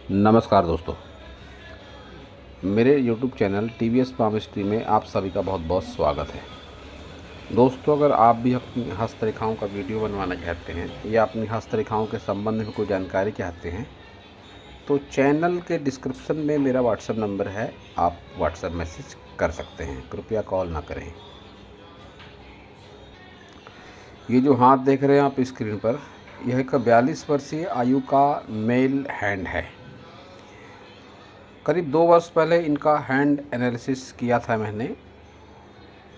नमस्कार दोस्तों, मेरे YouTube चैनल TVS पामिस्ट्री में आप सभी का बहुत बहुत स्वागत है। दोस्तों, अगर आप भी अपनी हस्तरेखाओं का वीडियो बनवाना चाहते हैं या अपनी हस्तरेखाओं के संबंध में कोई जानकारी चाहते हैं तो चैनल के डिस्क्रिप्शन में मेरा व्हाट्सएप नंबर है, आप व्हाट्सएप मैसेज कर सकते हैं, कृपया कॉल ना करें। ये जो हाथ देख रहे हैं आप स्क्रीन पर, यह एक 42 वर्षीय आयु का मेल हैंड है। करीब 2 वर्ष पहले इनका हैंड एनालिसिस किया था मैंने।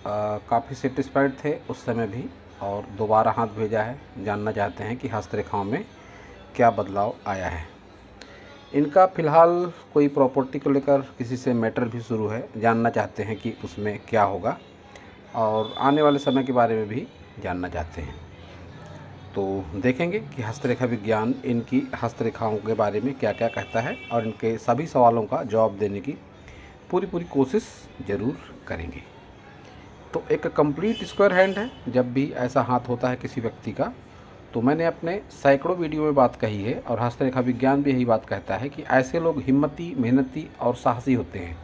काफ़ी सेटिस्फाइड थे उस समय भी, और दोबारा हाथ भेजा है। जानना चाहते हैं कि हस्तरेखाओं में क्या बदलाव आया है। इनका फ़िलहाल कोई प्रॉपर्टी को लेकर किसी से मैटर भी शुरू है, जानना चाहते हैं कि उसमें क्या होगा, और आने वाले समय के बारे में भी जानना चाहते हैं। तो देखेंगे कि हस्तरेखा विज्ञान इनकी हस्तरेखाओं के बारे में क्या क्या कहता है, और इनके सभी सवालों का जवाब देने की पूरी कोशिश ज़रूर करेंगे। तो एक कंप्लीट स्क्वायर हैंड है। जब भी ऐसा हाथ होता है किसी व्यक्ति का, तो मैंने अपने सैकड़ों वीडियो में बात कही है, और हस्तरेखा विज्ञान भी यही बात कहता है कि ऐसे लोग हिम्मती, मेहनती और साहसी होते हैं।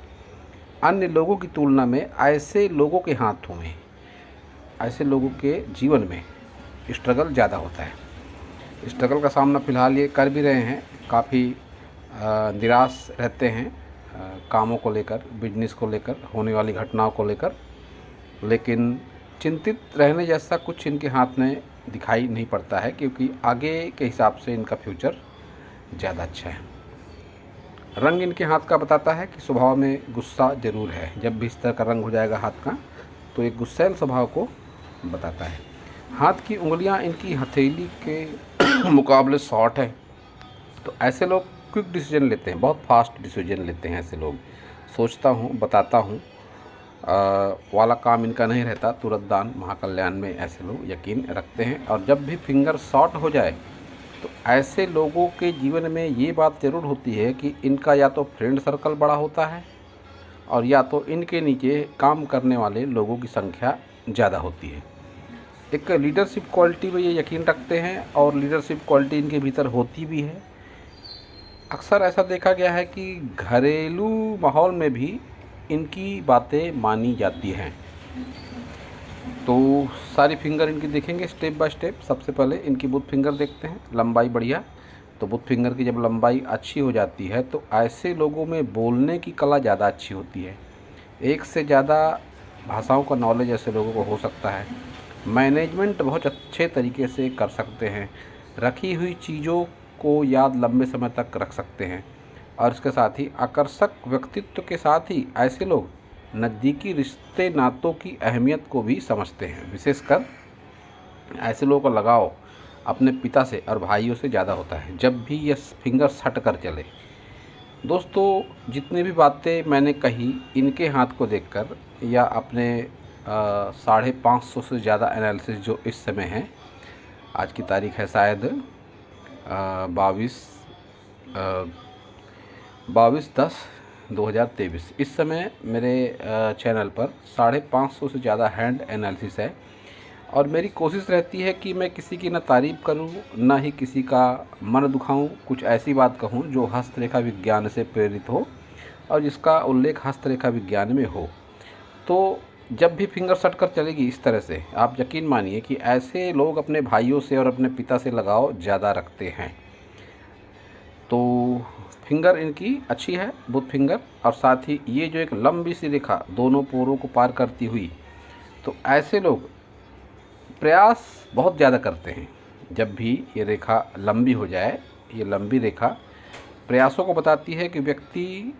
अन्य लोगों की तुलना में ऐसे लोगों के हाथों में, ऐसे लोगों के जीवन में स्ट्रगल ज़्यादा होता है। स्ट्रगल का सामना फ़िलहाल ये कर भी रहे हैं। काफ़ी निराश रहते हैं कामों को लेकर, बिजनेस को लेकर, होने वाली घटनाओं को लेकर, लेकिन चिंतित रहने जैसा कुछ इनके हाथ में दिखाई नहीं पड़ता है, क्योंकि आगे के हिसाब से इनका फ्यूचर ज़्यादा अच्छा है। रंग इनके हाथ का बताता है कि स्वभाव में गुस्सा ज़रूर है। जब भी इस तरह का रंग हो जाएगा हाथ का, तो एक गुस्सैल स्वभाव को बताता है। हाथ की उंगलियां इनकी हथेली के मुकाबले शॉर्ट है। तो ऐसे लोग क्विक डिसीजन लेते हैं, बहुत फास्ट डिसीजन लेते हैं ऐसे लोग। सोचता हूँ, बताता हूँ वाला काम इनका नहीं रहता। तुरंत दान महाकल्याण में ऐसे लोग यकीन रखते हैं। और जब भी फिंगर शॉर्ट हो जाए, तो ऐसे लोगों के जीवन में ये बात ज़रूर होती है कि इनका या तो फ्रेंड सर्कल बड़ा होता है, और या तो इनके नीचे काम करने वाले लोगों की संख्या ज़्यादा होती है। एक लीडरशिप क्वालिटी में ये यकीन रखते हैं, और लीडरशिप क्वालिटी इनके भीतर होती भी है। अक्सर ऐसा देखा गया है कि घरेलू माहौल में भी इनकी बातें मानी जाती हैं। तो सारी फिंगर इनकी देखेंगे स्टेप बाय स्टेप। सबसे पहले इनकी बुथ फिंगर देखते हैं, लंबाई बढ़िया। तो बुथ फिंगर की जब लंबाई अच्छी हो जाती है, तो ऐसे लोगों में बोलने की कला ज़्यादा अच्छी होती है। एक से ज़्यादा भाषाओं का नॉलेज ऐसे लोगों को हो सकता है। मैनेजमेंट बहुत अच्छे तरीके से कर सकते हैं। रखी हुई चीज़ों को याद लंबे समय तक रख सकते हैं। और इसके साथ ही आकर्षक व्यक्तित्व के साथ ही ऐसे लोग नज़दीकी रिश्ते नातों की अहमियत को भी समझते हैं। विशेषकर ऐसे लोगों का लगाव अपने पिता से और भाइयों से ज़्यादा होता है, जब भी ये फिंगर सट कर चले। दोस्तों, जितनी भी बातें मैंने कही इनके हाथ को देखकर, या अपने 550 से ज़्यादा एनालिसिस जो इस समय है, आज की तारीख है शायद 22/10/2023। इस समय मेरे चैनल पर 550 से ज़्यादा हैंड एनालिसिस है, और मेरी कोशिश रहती है कि मैं किसी की ना तारीफ़ करूं, ना ही किसी का मन दुखाऊं। कुछ ऐसी बात कहूं जो हस्तरेखा विज्ञान से प्रेरित हो, और जिसका उल्लेख हस्तरेखा विज्ञान में हो। तो जब भी फिंगर सट कर चलेगी इस तरह से, आप यकीन मानिए कि ऐसे लोग अपने भाइयों से और अपने पिता से लगाव ज़्यादा रखते हैं। तो फिंगर इनकी अच्छी है, बुथ फिंगर। और साथ ही ये जो एक लंबी सी रेखा दोनों पोरों को पार करती हुई, तो ऐसे लोग प्रयास बहुत ज़्यादा करते हैं। जब भी ये रेखा लंबी हो जाए, ये लंबी रेखा प्रयासों को बताती है कि व्यक्ति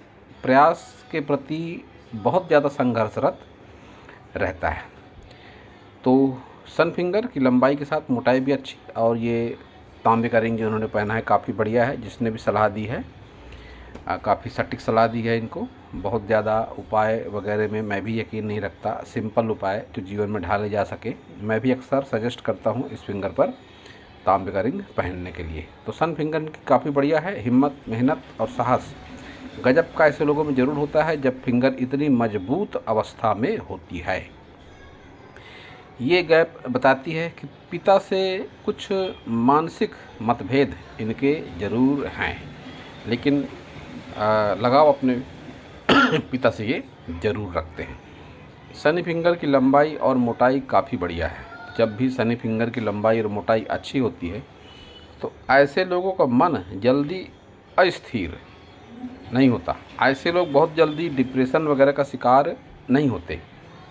प्रयास के प्रति बहुत ज़्यादा संघर्षरत रहता है। तो सन फिंगर की लंबाई के साथ मोटाई भी अच्छी, और ये तांबे का रिंग जो उन्होंने पहना है काफ़ी बढ़िया है। जिसने भी सलाह दी है काफ़ी सटीक सलाह दी है इनको। बहुत ज़्यादा उपाय वगैरह में मैं भी यकीन नहीं रखता। सिंपल उपाय जो जीवन में ढाले जा सके, मैं भी अक्सर सजेस्ट करता हूँ इस फिंगर पर तांबे का रिंग पहनने के लिए। तो सन फिंगर की काफ़ी बढ़िया है। हिम्मत, मेहनत और साहस गजब का ऐसे लोगों में ज़रूर होता है, जब फिंगर इतनी मजबूत अवस्था में होती है। ये गैप बताती है कि पिता से कुछ मानसिक मतभेद इनके ज़रूर हैं। लेकिन लगाव अपने पिता से ये ज़रूर रखते हैं। शनि फिंगर की लंबाई और मोटाई काफ़ी बढ़िया है। जब भी शनि फिंगर की लंबाई और मोटाई अच्छी होती है तो ऐसे लोगों का मन जल्दी अस्थिर नहीं होता। ऐसे लोग बहुत जल्दी डिप्रेशन वगैरह का शिकार नहीं होते।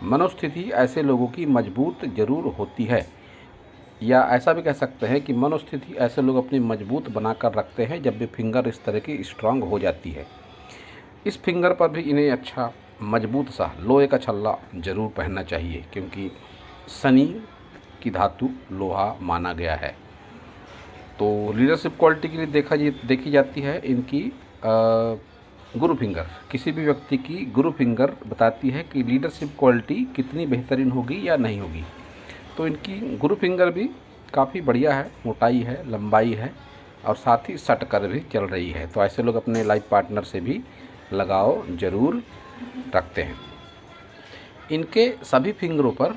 मनोस्थिति ऐसे लोगों की मजबूत ज़रूर होती है, या ऐसा भी कह सकते हैं कि मनोस्थिति ऐसे लोग अपनी मजबूत बनाकर रखते हैं जब भी फिंगर इस तरह की स्ट्रांग हो जाती है। इस फिंगर पर भी इन्हें अच्छा मजबूत सा लोहे का छल्ला ज़रूर पहनना चाहिए, क्योंकि शनि की धातु लोहा माना गया है। तो लीडरशिप क्वालिटी के लिए देखी जाती है इनकी गुरु फिंगर। किसी भी व्यक्ति की गुरु फिंगर बताती है कि लीडरशिप क्वालिटी कितनी बेहतरीन होगी या नहीं होगी। तो इनकी गुरु फिंगर भी काफ़ी बढ़िया है, मोटाई है, लंबाई है और साथ ही सट कर भी चल रही है। तो ऐसे लोग अपने लाइफ पार्टनर से भी लगाव ज़रूर रखते हैं। इनके सभी फिंगरों पर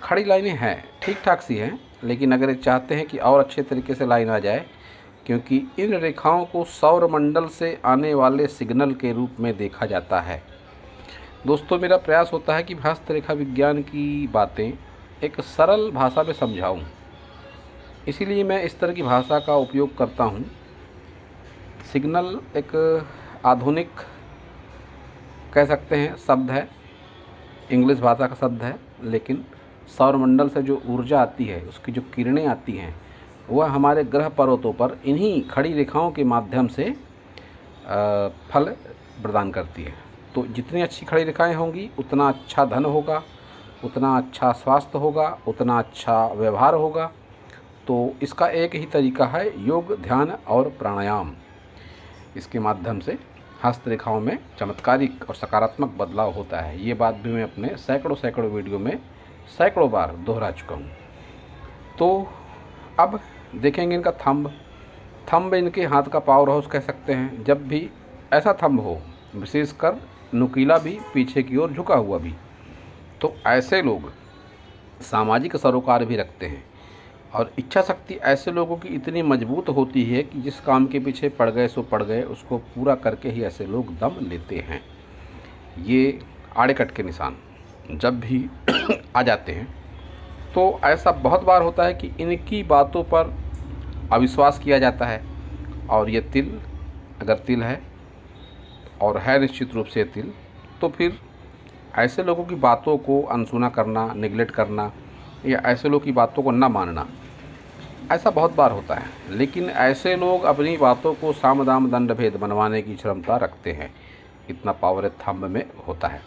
खड़ी लाइनें हैं, ठीक ठाक सी हैं, लेकिन अगर ये चाहते हैं कि और अच्छे तरीके से लाइन आ जाए, क्योंकि इन रेखाओं को सौर मंडल से आने वाले सिग्नल के रूप में देखा जाता है। दोस्तों, मेरा प्रयास होता है कि हस्तरेखा विज्ञान की बातें एक सरल भाषा में समझाऊं, इसीलिए मैं इस तरह की भाषा का उपयोग करता हूं। सिग्नल एक आधुनिक कह सकते हैं शब्द है, इंग्लिश भाषा का शब्द है, लेकिन सौरमंडल से जो ऊर्जा आती है, उसकी जो किरणें आती हैं, वह हमारे ग्रह पर्वतों पर इन्हीं खड़ी रेखाओं के माध्यम से फल प्रदान करती है। तो जितनी अच्छी खड़ी रेखाएं होंगी उतना अच्छा धन होगा, उतना अच्छा स्वास्थ्य होगा, उतना अच्छा व्यवहार होगा। तो इसका एक ही तरीका है योग, ध्यान और प्राणायाम। इसके माध्यम से हस्तरेखाओं में चमत्कारिक और सकारात्मक बदलाव होता है। ये बात भी मैं अपने सैकड़ों वीडियो में सैकड़ों बार दोहरा चुका हूँ। तो अब देखेंगे इनका थंब इनके हाथ का पावर हाउस कह सकते हैं। जब भी ऐसा थंब हो, विशेषकर नुकीला भी, पीछे की ओर झुका हुआ भी, तो ऐसे लोग सामाजिक सरोकार भी रखते हैं। और इच्छा शक्ति ऐसे लोगों की इतनी मजबूत होती है कि जिस काम के पीछे पड़ गए सो पड़ गए, उसको पूरा करके ही ऐसे लोग दम लेते हैं। ये आड़े कट के निशान जब भी आ जाते हैं तो ऐसा बहुत बार होता है कि इनकी बातों पर अविश्वास किया जाता है। और ये तिल, अगर तिल है और है निश्चित रूप से तिल, तो फिर ऐसे लोगों की बातों को अनसुना करना, निगलेक्ट करना, या ऐसे लोगों की बातों को न मानना, ऐसा बहुत बार होता है। लेकिन ऐसे लोग अपनी बातों को साम दाम दंड भेद बनवाने की क्षमता रखते हैं। इतना पावर थंब में होता है।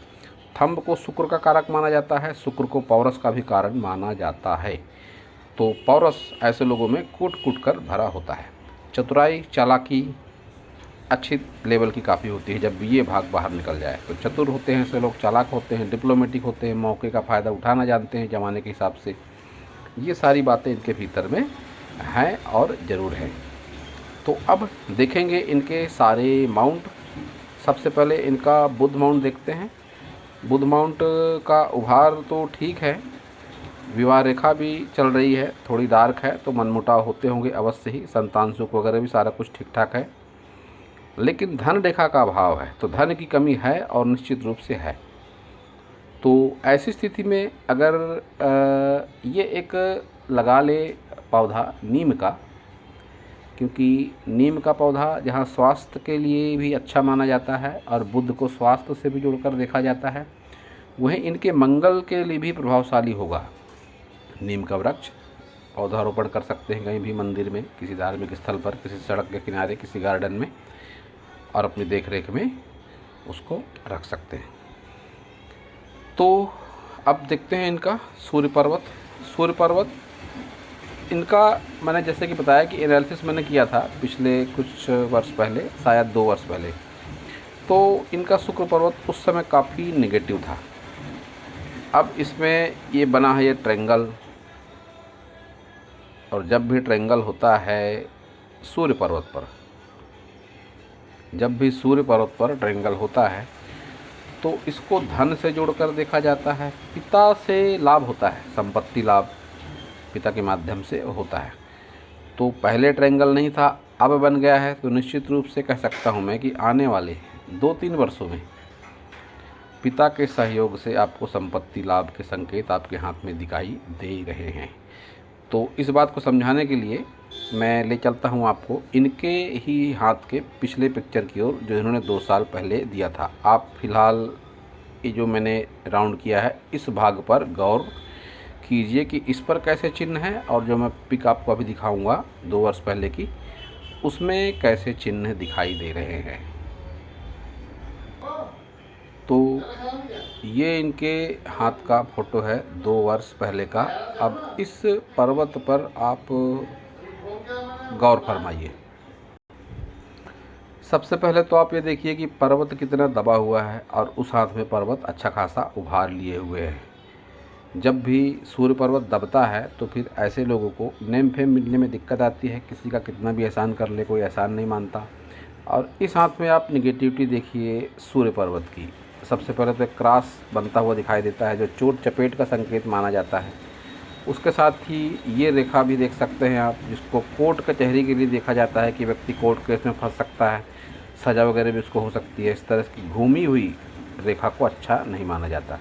थंब को शुक्र का कारक माना जाता है, शुक्र को पौरस का भी कारण माना जाता है। तो पौरस ऐसे लोगों में कूट कूट कर भरा होता है। चतुराई, चालाकी अच्छी लेवल की काफ़ी होती है। जब भी ये भाग बाहर निकल जाए तो चतुर होते हैं ऐसे लोग, चालाक होते हैं, डिप्लोमेटिक होते हैं, मौके का फ़ायदा उठाना जानते हैं ज़माने के हिसाब से। ये सारी बातें इनके भीतर में हैं और ज़रूर हैं। तो अब देखेंगे इनके सारे माउंट। सबसे पहले इनका बुध माउंट देखते हैं। बुध माउंट का उभार तो ठीक है, विवाह रेखा भी चल रही है, थोड़ी डार्क है, तो मनमुटाव होते होंगे अवश्य ही। संतान सुख वगैरह भी सारा कुछ ठीक ठाक है, लेकिन धन रेखा का अभाव है, तो धन की कमी है और निश्चित रूप से है। तो ऐसी स्थिति में अगर ये एक लगा ले पौधा नीम का, क्योंकि नीम का पौधा जहाँ स्वास्थ्य के लिए भी अच्छा माना जाता है और बुध को स्वास्थ्य से भी जोड़कर देखा जाता है, वहीं इनके मंगल के लिए भी प्रभावशाली होगा। नीम का वृक्ष पौधारोपण कर सकते हैं कहीं भी, मंदिर में, किसी धार्मिक स्थल पर, किसी सड़क के किनारे, किसी गार्डन में, और अपनी देख रेख में उसको रख सकते हैं। तो अब देखते हैं इनका सूर्य पर्वत। सूर्य पर्वत इनका मैंने जैसे कि बताया कि एनालिसिस मैंने किया था पिछले कुछ वर्ष पहले, शायद 2 वर्ष पहले। तो इनका शुक्र पर्वत उस समय काफ़ी नेगेटिव था। अब इसमें ये बना है ये ट्रायंगल, और जब भी ट्रायंगल होता है सूर्य पर्वत पर, जब भी सूर्य पर्वत पर ट्रायंगल होता है तो इसको धन से जोड़कर देखा जाता है। पिता से लाभ होता है, संपत्ति लाभ पिता के माध्यम से होता है। तो पहले ट्रायंगल नहीं था, अब बन गया है, तो निश्चित रूप से कह सकता हूँ मैं कि आने वाले 2-3 वर्षों में पिता के सहयोग से आपको संपत्ति लाभ के संकेत आपके हाथ में दिखाई दे ही रहे हैं। तो इस बात को समझाने के लिए मैं ले चलता हूँ आपको इनके ही हाथ के पिछले पिक्चर की ओर, जो इन्होंने 2 साल पहले दिया था। आप फ़िलहाल ये जो मैंने राउंड किया है इस भाग पर गौर कीजिए कि इस पर कैसे चिन्ह है, और जो मैं पिक आपको अभी दिखाऊंगा 2 वर्ष पहले की, उसमें कैसे चिन्ह दिखाई दे रहे हैं। तो ये इनके हाथ का फोटो है 2 वर्ष पहले का। अब इस पर्वत पर आप गौर फरमाइए। सबसे पहले तो आप ये देखिए कि पर्वत कितना दबा हुआ है, और उस हाथ में पर्वत अच्छा खासा उभार लिए हुए है। जब भी सूर्य पर्वत दबता है तो फिर ऐसे लोगों को नेम फेम मिलने में दिक्कत आती है। किसी का कितना भी एहसान कर ले, कोई एहसान नहीं मानता। और इस हाथ में आप निगेटिविटी देखिए सूर्य पर्वत की। सबसे पहले तो एक क्रॉस बनता हुआ दिखाई देता है, जो चोट चपेट का संकेत माना जाता है। उसके साथ ही ये रेखा भी देख सकते हैं आप, जिसको कोर्ट कचहरी के लिए देखा जाता है कि व्यक्ति कोर्ट केस में फंस सकता है, सज़ा वगैरह भी उसको हो सकती है। इस तरह की घूमी हुई रेखा को अच्छा नहीं माना जाता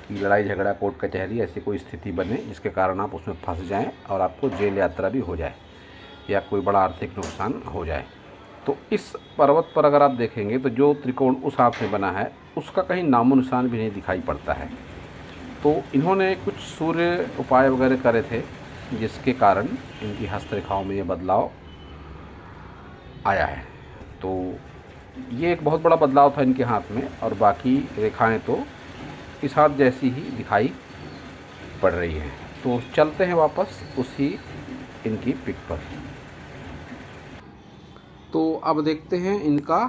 कि लड़ाई झगड़ा कोर्ट कचहरी ऐसी कोई स्थिति बने जिसके कारण आप उसमें फंस जाएं और आपको जेल यात्रा भी हो जाए या कोई बड़ा आर्थिक नुकसान हो जाए। तो इस पर्वत पर अगर आप देखेंगे तो जो त्रिकोण उस हाथ में बना है उसका कहीं नामो निशान भी नहीं दिखाई पड़ता है। तो इन्होंने कुछ सूर्य उपाय वगैरह करे थे, जिसके कारण इनकी हस्तरेखाओं में ये बदलाव आया है। तो ये एक बहुत बड़ा बदलाव था इनके हाथ में, और बाकी रेखाएं तो इस हाथ जैसी ही दिखाई पड़ रही हैं। तो चलते हैं वापस उसी इनकी पिक पर। तो अब देखते हैं इनका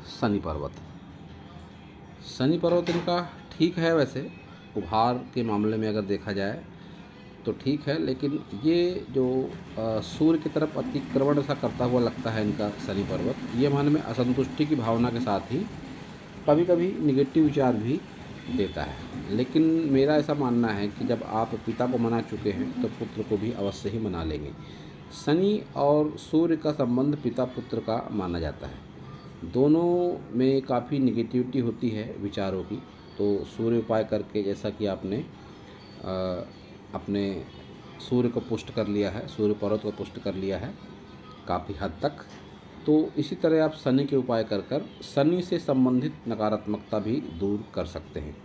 शनि पर्वत। शनि पर्वत इनका ठीक है, वैसे उभार के मामले में अगर देखा जाए तो ठीक है, लेकिन ये जो सूर्य की तरफ अतिक्रमण सा करता हुआ लगता है इनका शनि पर्वत, ये मन में असंतुष्टि की भावना के साथ ही कभी कभी निगेटिव विचार भी देता है। लेकिन मेरा ऐसा मानना है कि जब आप पिता को मना चुके हैं तो पुत्र को भी अवश्य ही मना लेंगे। शनि और सूर्य का संबंध पिता पुत्र का माना जाता है। दोनों में काफ़ी निगेटिविटी होती है विचारों की। तो सूर्य उपाय करके, जैसा कि आपने अपने सूर्य को पुष्ट कर लिया है, सूर्य पर्वत को पुष्ट कर लिया है काफ़ी हद तक, तो इसी तरह आप शनि के उपाय कर कर शनि से संबंधित नकारात्मकता भी दूर कर सकते हैं।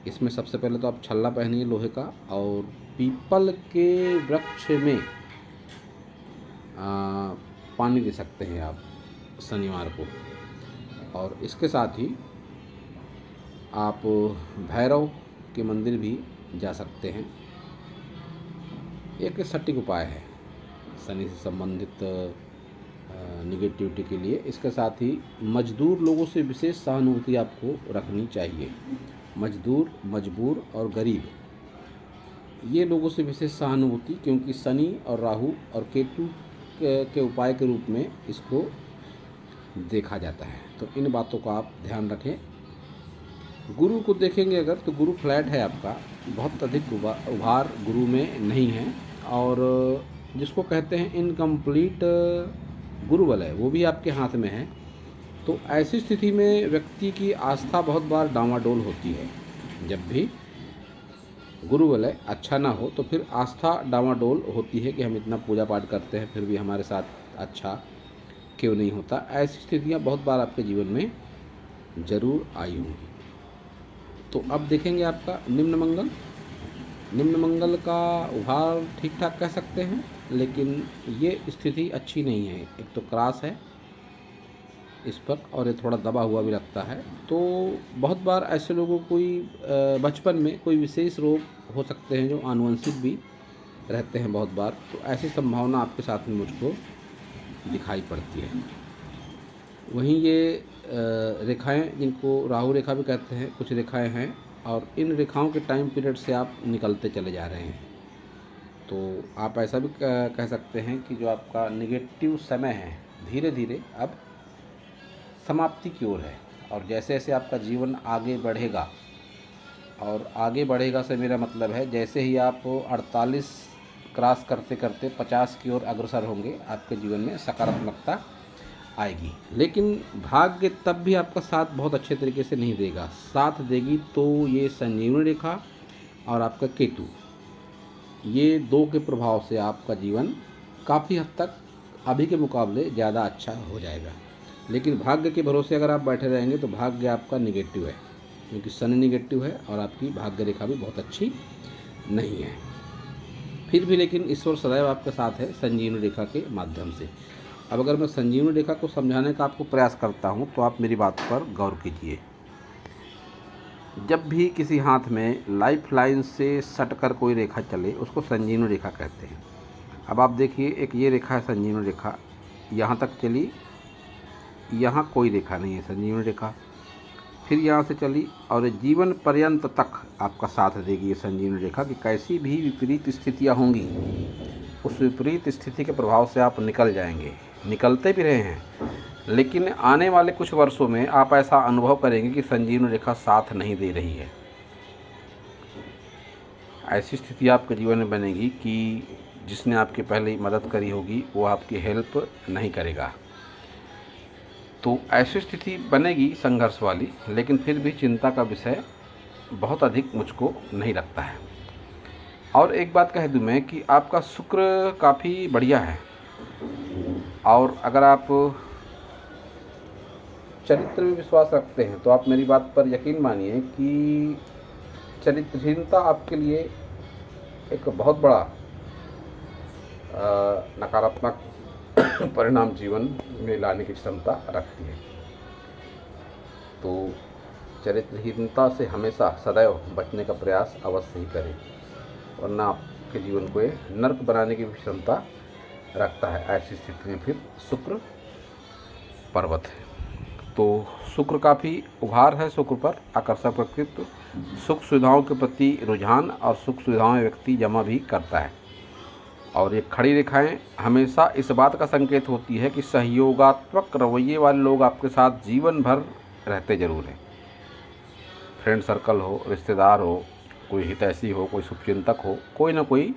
इसमें सबसे पहले तो आप छल्ला पहनिए लोहे का, और पीपल के वृक्ष में पानी दे सकते हैं आप शनिवार को। और इसके साथ ही आप भैरव के मंदिर भी जा सकते हैं। एक सटीक उपाय है शनि से संबंधित निगेटिविटी के लिए। इसके साथ ही मजदूर लोगों से विशेष सहानुभूति आपको रखनी चाहिए। मजदूर, मजबूर और गरीब, ये लोगों से विशेष सहानुभूति, क्योंकि शनि और राहु और केतु के उपाय के रूप में इसको देखा जाता है। तो इन बातों का आप ध्यान रखें। गुरु को देखेंगे अगर, तो गुरु फ्लैट है आपका, बहुत अधिक उभार गुरु में नहीं है, और जिसको कहते हैं इनकम्प्लीट गुरु बल है, वो भी आपके हाथ में है। तो ऐसी स्थिति में व्यक्ति की आस्था बहुत बार डामाडोल होती है। जब भी गुरु बल अच्छा ना हो तो फिर आस्था डामाडोल होती है कि हम इतना पूजा पाठ करते हैं फिर भी हमारे साथ अच्छा क्यों नहीं होता। ऐसी स्थितियाँ बहुत बार आपके जीवन में ज़रूर आई होंगी। तो अब देखेंगे आपका निम्न मंगल। निम्न मंगल का उभार ठीक ठाक कह सकते हैं, लेकिन ये स्थिति अच्छी नहीं है। एक तो क्रॉस है इस पर, और ये थोड़ा दबा हुआ भी लगता है। तो बहुत बार ऐसे लोगों को कोई बचपन में कोई विशेष रोग हो सकते हैं जो आनुवंशिक भी रहते हैं बहुत बार। तो ऐसी संभावना आपके साथ में मुझको दिखाई पड़ती है। वहीं ये रेखाएं, जिनको राहु रेखा भी कहते हैं, कुछ रेखाएं हैं, और इन रेखाओं के टाइम पीरियड से आप निकलते चले जा रहे हैं। तो आप ऐसा भी कह सकते हैं कि जो आपका निगेटिव समय है धीरे धीरे अब समाप्ति की ओर है। और जैसे जैसे आपका जीवन आगे बढ़ेगा, और आगे बढ़ेगा से मेरा मतलब है जैसे ही आप 48 क्रॉस करते करते 50 की ओर अग्रसर होंगे, आपके जीवन में सकारात्मकता आएगी। लेकिन भाग्य तब भी आपका साथ बहुत अच्छे तरीके से नहीं देगा। साथ देगी तो ये संजीवनी रेखा और आपका केतु, ये दो के प्रभाव से आपका जीवन काफ़ी हद तक अभी के मुकाबले ज़्यादा अच्छा हो जाएगा। लेकिन भाग्य के भरोसे अगर आप बैठे रहेंगे तो भाग्य आपका निगेटिव है, क्योंकि शनि निगेटिव है और आपकी भाग्य रेखा भी बहुत अच्छी नहीं है। फिर भी लेकिन ईश्वर सदैव आपके साथ है संजीवनी रेखा के माध्यम से। अब अगर मैं संजीवनी रेखा को समझाने का आपको प्रयास करता हूँ तो आप मेरी बात पर गौर कीजिए। जब भी किसी हाथ में लाइफ लाइन से सटकर कोई रेखा चले उसको संजीवनी रेखा कहते हैं। अब आप देखिए, एक ये रेखा है संजीवनी रेखा, यहाँ तक चली, यहाँ कोई रेखा नहीं है संजीवनी रेखा, फिर यहाँ से चली और जीवन पर्यंत तक आपका साथ देगी ये संजीवनी रेखा कि कैसी भी विपरीत स्थितियाँ होंगी उस विपरीत स्थिति के प्रभाव से आप निकल जाएंगे, निकलते भी रहे हैं। लेकिन आने वाले कुछ वर्षों में आप ऐसा अनुभव करेंगे कि संजीवनी रेखा साथ नहीं दे रही है। ऐसी स्थिति आपके जीवन में बनेगी कि जिसने आपकी पहले मदद करी होगी वो आपकी हेल्प नहीं करेगा। तो ऐसी स्थिति बनेगी संघर्ष वाली, लेकिन फिर भी चिंता का विषय बहुत अधिक मुझको नहीं लगता है। और एक बात कह दूं मैं कि आपका शुक्र काफ़ी बढ़िया है, और अगर आप चरित्र में विश्वास रखते हैं तो आप मेरी बात पर यकीन मानिए कि चरित्रहीनता आपके लिए एक बहुत बड़ा नकारात्मक परिणाम जीवन में लाने की क्षमता रखती है। तो चरित्रहीनता से हमेशा सदैव बचने का प्रयास अवश्य ही करें, वरना आपके जीवन को ये नर्क बनाने की भी क्षमता रखता है। ऐसी स्थिति में फिर शुक्र पर्वत है। तो शुक्र काफ़ी उभार है, शुक्र पर आकर्षक प्रकृति, सुख सुविधाओं के प्रति रुझान और सुख सुविधाओं में व्यक्ति जमा भी करता है। और ये खड़ी रेखाएं हमेशा इस बात का संकेत होती है कि सहयोगात्मक रवैये वाले लोग आपके साथ जीवन भर रहते जरूर हैं। फ्रेंड सर्कल हो, रिश्तेदार हो, कोई हितैषी हो, कोई शुभचिंतक हो, कोई ना कोई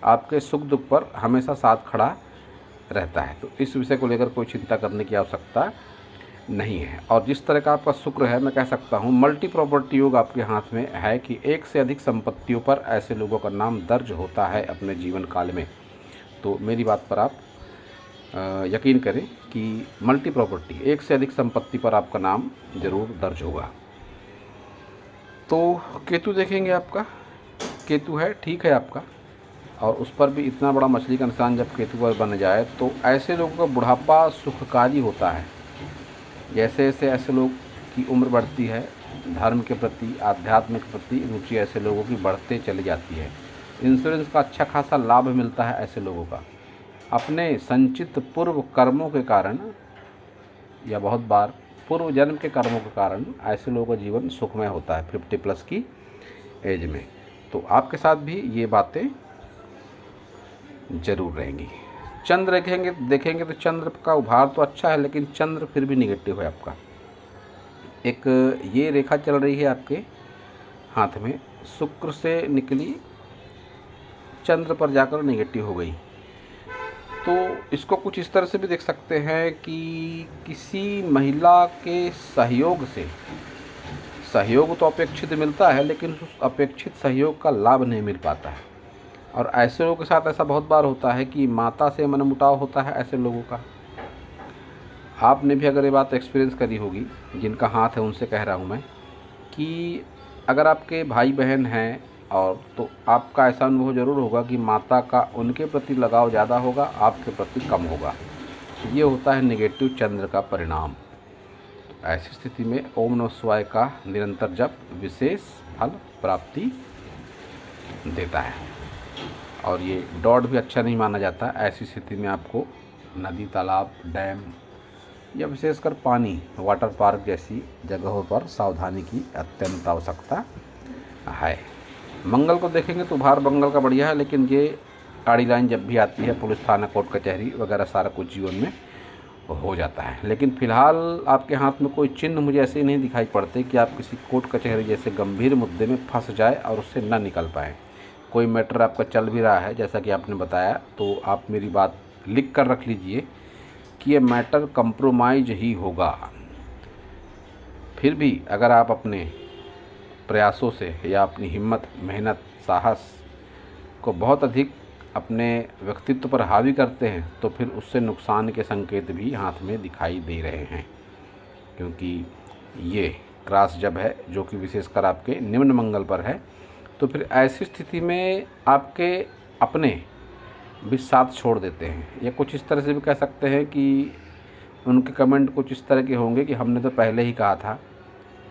आपके सुख दुख पर हमेशा साथ खड़ा रहता है। तो इस विषय को लेकर कोई चिंता करने की आवश्यकता नहीं है। और जिस तरह का आपका शुक्र है, मैं कह सकता हूँ मल्टी प्रॉपर्टी योग आपके हाथ में है कि एक से अधिक संपत्तियों पर ऐसे लोगों का नाम दर्ज होता है अपने जीवन काल में। तो मेरी बात पर आप यकीन करें कि मल्टी प्रॉपर्टी, एक से अधिक संपत्ति पर आपका नाम ज़रूर दर्ज होगा। तो केतु देखेंगे, आपका केतु है, ठीक है आपका, और उस पर भी इतना बड़ा मछली का निशान जब केतु पर बन जाए तो ऐसे लोगों का बुढ़ापा सुखकारी होता है। जैसे जैसे ऐसे लोग की उम्र बढ़ती है, धर्म के प्रति, आध्यात्म के प्रति रुचि ऐसे लोगों की बढ़ते चली जाती है। इंश्योरेंस का अच्छा खासा लाभ मिलता है ऐसे लोगों का। अपने संचित पूर्व कर्मों के कारण या बहुत बार पूर्व जन्म के कर्मों के कारण ऐसे लोगों का जीवन सुखमय होता है 50+ की एज में। तो आपके साथ भी ये बातें जरूर रहेंगी। चंद्र देखेंगे तो चंद्र का उभार तो अच्छा है, लेकिन चंद्र फिर भी निगेटिव है आपका। एक ये रेखा चल रही है आपके हाथ में, शुक्र से निकली, चंद्र पर जाकर नेगेटिव हो गई। तो इसको कुछ इस तरह से भी देख सकते हैं कि किसी महिला के सहयोग से, सहयोग तो अपेक्षित मिलता है लेकिन उस अपेक्षित सहयोग का लाभ नहीं मिल पाता है। और ऐसे लोगों के साथ ऐसा बहुत बार होता है कि माता से मनमुटाव होता है ऐसे लोगों का। आपने भी अगर ये बात एक्सपीरियंस करी होगी, जिनका हाथ है उनसे कह रहा हूँ मैं, कि अगर आपके भाई बहन हैं और तो आपका ऐसा अनुभव ज़रूर होगा कि माता का उनके प्रति लगाव ज़्यादा होगा, आपके प्रति कम होगा। ये होता है नेगेटिव चंद्र का परिणाम। तो ऐसी स्थिति में ओम नमः शिवाय का निरंतर जप विशेष फल प्राप्ति देता है। और ये डॉट भी अच्छा नहीं माना जाता। ऐसी स्थिति में आपको नदी, तालाब, डैम या विशेषकर पानी, वाटर पार्क जैसी जगहों पर सावधानी की अत्यंत आवश्यकता है। मंगल को देखेंगे तो उभार मंगल का बढ़िया है, लेकिन ये आड़ी लाइन जब भी आती है पुलिस थाना, कोर्ट कचहरी वगैरह सारा कुछ जीवन में हो जाता है। लेकिन फ़िलहाल आपके हाथ में कोई चिन्ह मुझे ऐसे ही नहीं दिखाई पड़ते कि आप किसी कोर्ट कचहरी जैसे गंभीर मुद्दे में फंस जाए और उससे न निकल पाएँ। कोई मैटर आपका चल भी रहा है जैसा कि आपने बताया, तो आप मेरी बात लिख कर रख लीजिए कि ये मैटर कंप्रोमाइज ही होगा। फिर भी अगर आप अपने प्रयासों से या अपनी हिम्मत, मेहनत, साहस को बहुत अधिक अपने व्यक्तित्व पर हावी करते हैं तो फिर उससे नुकसान के संकेत भी हाथ में दिखाई दे रहे हैं, क्योंकि ये क्रॉस जब है जो कि विशेषकर आपके निम्न मंगल पर है, तो फिर ऐसी स्थिति में आपके अपने भी साथ छोड़ देते हैं। या कुछ इस तरह से भी कह सकते हैं कि उनके कमेंट कुछ इस तरह के होंगे कि हमने तो पहले ही कहा था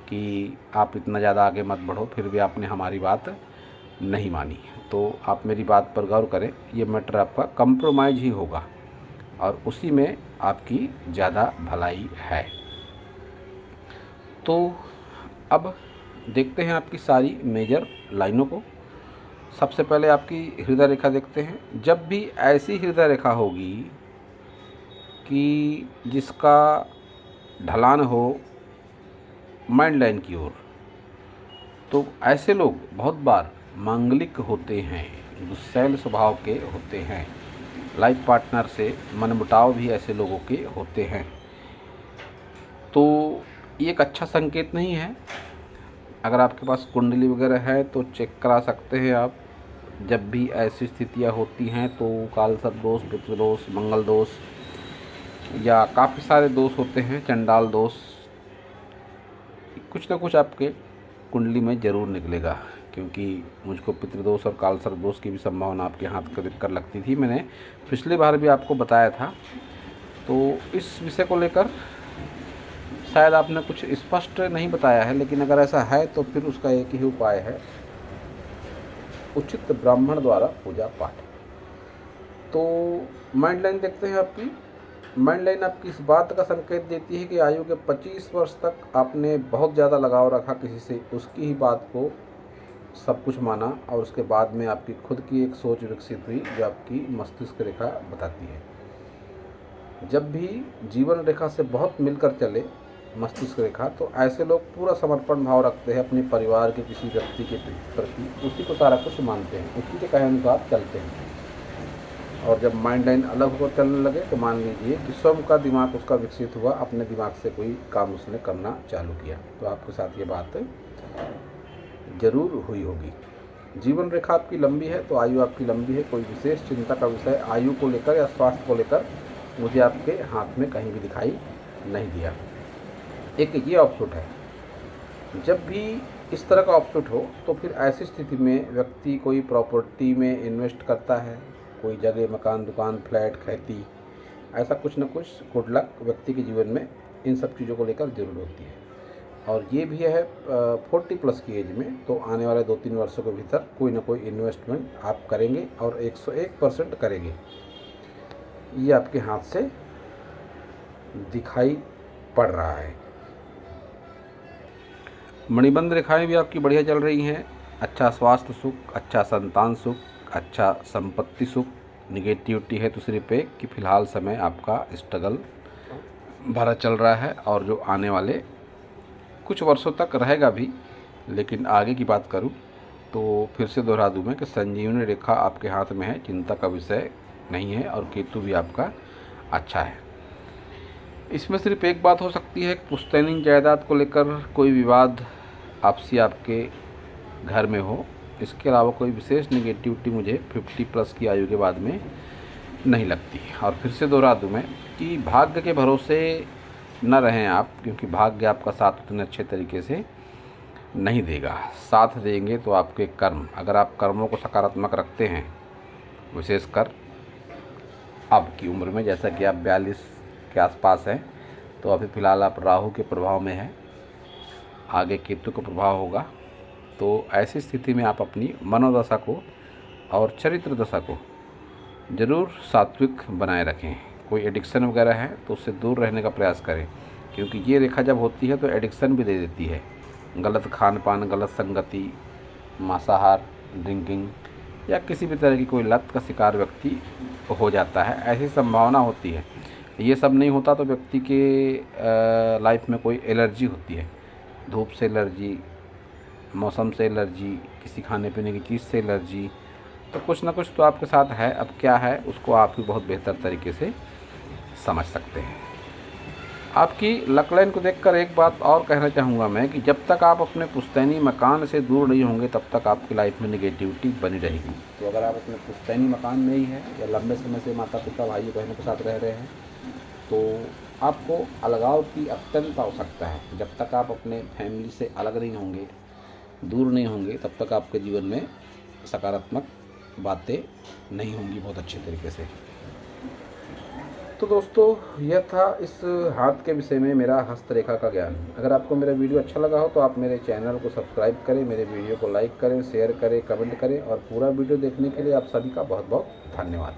कि आप इतना ज़्यादा आगे मत बढ़ो, फिर भी आपने हमारी बात नहीं मानी। तो आप मेरी बात पर गौर करें, ये मैटर आपका कंप्रोमाइज़ ही होगा और उसी में आपकी ज़्यादा भलाई है। तो अब देखते हैं आपकी सारी मेजर लाइनों को। सबसे पहले आपकी हृदय रेखा देखते हैं। जब भी ऐसी हृदय रेखा होगी कि जिसका ढलान हो माइंड लाइन की ओर, तो ऐसे लोग बहुत बार मांगलिक होते हैं, गुस्सैल स्वभाव के होते हैं। लाइफ पार्टनर से मनमुटाव भी ऐसे लोगों के होते हैं। तो ये एक अच्छा संकेत नहीं है। अगर आपके पास कुंडली वगैरह है तो चेक करा सकते हैं आप। जब भी ऐसी स्थितियाँ होती हैं तो कालसर्प दोष, पितृदोष, मंगल दोष या काफ़ी सारे दोष होते हैं, चंडाल दोष, कुछ ना कुछ आपके कुंडली में ज़रूर निकलेगा। क्योंकि मुझको पितृदोष और कालसर्प दोष की भी संभावना आपके हाथ को देख कर लगती थी। मैंने पिछली बार भी आपको बताया था। तो इस विषय को लेकर शायद आपने कुछ स्पष्ट नहीं बताया है, लेकिन अगर ऐसा है तो फिर उसका एक ही उपाय है, उचित ब्राह्मण द्वारा पूजा पाठ। तो माइंड लाइन देखते हैं आपकी। माइंड लाइन आपकी इस बात का संकेत देती है कि आयु के 25 वर्ष तक आपने बहुत ज़्यादा लगाव रखा किसी से, उसकी ही बात को सब कुछ माना और उसके बाद में आपकी खुद की एक सोच विकसित हुई जो आपकी मस्तिष्क रेखा बताती है। जब भी जीवन रेखा से बहुत मिलकर चले मस्तिष्क रेखा, तो ऐसे लोग पूरा समर्पण भाव रखते हैं अपने परिवार के किसी व्यक्ति के प्रति, उसी को सारा कुछ मानते हैं, उसी के कहे अनुसार चलते हैं। और जब माइंड लाइन अलग होकर चलने लगे तो मान लीजिए कि स्वयं का दिमाग उसका विकसित हुआ, अपने दिमाग से कोई काम उसने करना चालू किया। तो आपके साथ ये बात जरूर हुई होगी। जीवन रेखा आपकी लंबी है तो आयु आपकी लंबी है। कोई विशेष चिंता का विषय आयु को लेकर या स्वास्थ्य को लेकर मुझे आपके हाथ में कहीं भी दिखाई नहीं दिया। एक ये ऑप्शुट है। जब भी इस तरह का ऑप्शुट हो तो फिर ऐसी स्थिति में व्यक्ति कोई प्रॉपर्टी में इन्वेस्ट करता है, कोई जगह, मकान, दुकान, फ्लैट, खेती, ऐसा कुछ न कुछ गुड लक व्यक्ति के जीवन में इन सब चीज़ों को लेकर जरूर होती है। और ये भी है 40 प्लस की एज में, तो आने वाले 2-3 वर्षों के भीतर कोई ना कोई इन्वेस्टमेंट आप करेंगे और 101% करेंगे। ये आपके हाथ से दिखाई पड़ रहा है। मणिबंध रेखाएं भी आपकी बढ़िया चल रही हैं। अच्छा स्वास्थ्य सुख, अच्छा संतान सुख, अच्छा संपत्ति सुख। निगेटिविटी है दूसरे पे कि फ़िलहाल समय आपका स्ट्रगल भरा चल रहा है और जो आने वाले कुछ वर्षों तक रहेगा भी। लेकिन आगे की बात करूं तो फिर से दोहरा दूं मैं कि संजीवनी रेखा आपके हाथ में है, चिंता का विषय नहीं है और केतु भी आपका अच्छा है। इसमें सिर्फ एक बात हो सकती है कि पुश्तैनी जायदाद को लेकर कोई विवाद आपसी आपके घर में हो। इसके अलावा कोई विशेष नेगेटिविटी मुझे 50 प्लस की आयु के बाद में नहीं लगती। और फिर से दोहरा दूं मैं कि भाग्य के भरोसे न रहें आप, क्योंकि भाग्य आपका साथ उतने अच्छे तरीके से नहीं देगा। साथ देंगे तो आपके कर्म। अगर आप कर्मों को सकारात्मक रखते हैं, विशेषकर अब की उम्र में, जैसा कि आप 42 के आसपास हैं, तो अभी फ़िलहाल आप राहु के प्रभाव में हैं, आगे केतु का प्रभाव होगा। तो ऐसी स्थिति में आप अपनी मनोदशा को और चरित्र दशा को ज़रूर सात्विक बनाए रखें। कोई एडिक्शन वगैरह है तो उससे दूर रहने का प्रयास करें, क्योंकि ये रेखा जब होती है तो एडिक्शन भी दे देती है। गलत खान पान, गलत संगति, मांसाहार, ड्रिंकिंग या किसी भी तरह की कोई लत का शिकार व्यक्ति हो जाता है, ऐसी संभावना होती है। ये सब नहीं होता तो व्यक्ति के लाइफ में कोई एलर्जी होती है, धूप से एलर्जी, मौसम से एलर्जी, किसी खाने पीने की चीज़ से एलर्जी, तो कुछ ना कुछ तो आपके साथ है। अब क्या है उसको आप भी बहुत बेहतर तरीके से समझ सकते हैं। आपकी लक लाइन को देखकर एक बात और कहना चाहूँगा मैं कि जब तक आप अपने पुश्तैनी मकान से दूर नहीं होंगे तब तक आपकी लाइफ में नेगेटिविटी बनी रहेगी। तो अगर आप अपने पुश्तैनी मकान में ही हैं या लंबे समय से माता पिता भाई बहनों के साथ रह रहे हैं तो आपको अलगाव की अत्यंत आवश्यकता है। जब तक आप अपने फैमिली से अलग नहीं होंगे, दूर नहीं होंगे, तब तक आपके जीवन में सकारात्मक बातें नहीं होंगी बहुत अच्छे तरीके से। तो दोस्तों यह था इस हाथ के विषय में मेरा हस्तरेखा का ज्ञान। अगर आपको मेरा वीडियो अच्छा लगा हो तो आप मेरे चैनल को सब्सक्राइब करें, मेरे वीडियो को लाइक करें, शेयर करें, कमेंट करें और पूरा वीडियो देखने के लिए आप सभी का बहुत बहुत धन्यवाद।